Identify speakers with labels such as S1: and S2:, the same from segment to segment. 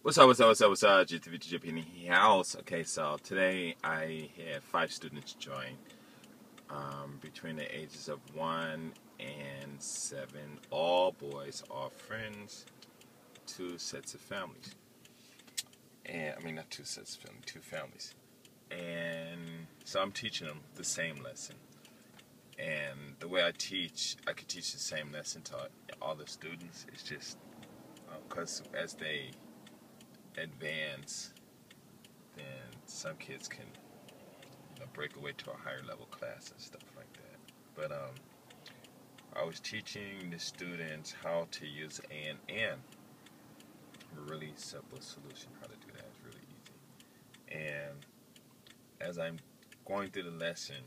S1: What's up? GTV in the house. Okay, so today I had 5 students join between the ages of 1 and 7. All boys, all friends, 2 sets of families. And I mean, not 2 sets of families, 2 families. And so I'm teaching them the same lesson. And the way I teach, I could teach the same lesson to all the students. It's just because as they advance, then some kids can break away to a higher level class and stuff like that. But I was teaching the students how to use and. A really simple solution how to do that. It's really easy. And as I'm going through the lesson,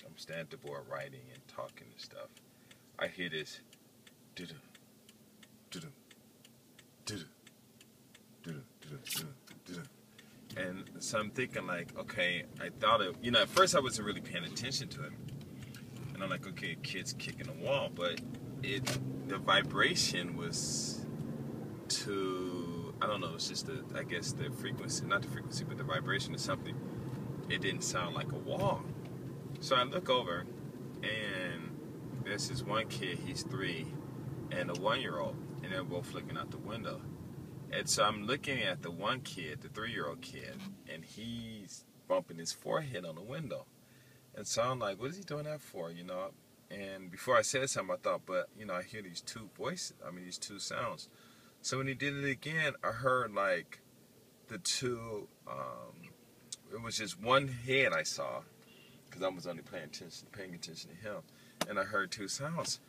S1: I'm standing at the board writing and talking and stuff. I hear this do-do, do-do, do-do, do-do, do-do, do-do. And so I'm thinking like, okay, I thought it, at first I wasn't really paying attention to it. And I'm like, okay, kid's kicking the wall, but the vibration was I don't know, it's just I guess the frequency, not the frequency, but the vibration is something. It didn't sound like a wall. So I look over, and there's this one kid, he's 3, and a 1-year-old, and they're both looking out the window. And so I'm looking at the one kid, the 3-year-old kid, and he's bumping his forehead on the window. And so I'm like, what is he doing that for, And before I said something, I thought, but, I hear these 2 voices, these 2 sounds. So when he did it again, I heard like the 2, it was just one head I saw, because I was only paying attention to him, and I heard 2 sounds.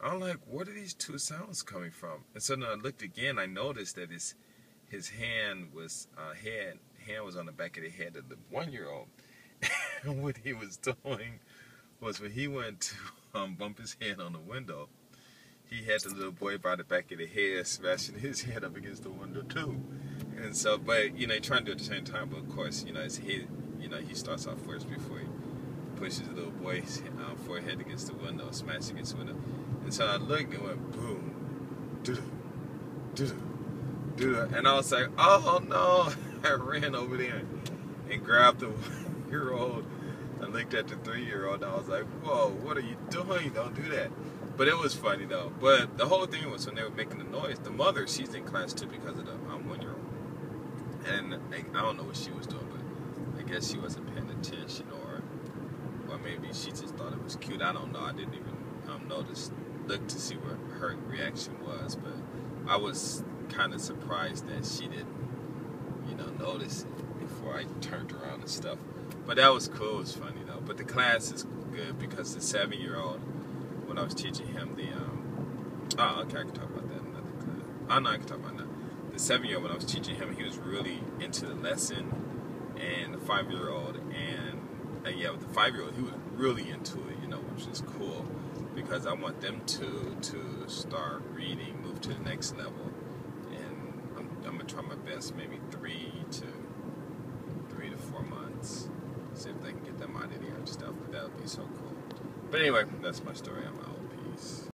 S1: I'm like, where are these 2 sounds coming from? And so then I looked again, I noticed that his hand was was on the back of the head of the 1-year-old. And what he was doing was when he went to bump his head on the window, he had the little boy by the back of the head, smashing his head up against the window too. And so, but he trying to do it at the same time. But of course, his head, he starts off first before he pushes the little boy's forehead against the window, smashing against the window. And so I looked and went boom, doo doo doo, and I was like, oh no! I ran over there and grabbed the 1-year-old. I looked at the 3-year-old and I was like, whoa, what are you doing? Don't do that. But it was funny though. But the whole thing was when they were making the noise, the mother, she's in class too because of the 1-year-old. And I don't know what she was doing, but I guess she wasn't paying attention, or maybe she just thought it was cute. I don't know. I didn't even look to see what her reaction was. But I was kind of surprised that she didn't, notice it before I turned around and stuff. But that was cool. It was funny though. But the class is good because the 7-year-old, when I was teaching him okay, I can talk about that in another class. Oh no, I can talk about that. The 7-year-old, when I was teaching him, he was really into the lesson, and the 5-year-old, with the 5-year-old, he was really into it, which is cool, because I want them to start reading, move to the next level, and I'm gonna try my best, maybe 3 to 4 months, see if they can get them out of there and stuff. But that would be so cool. But anyway, that's my story. I'm out.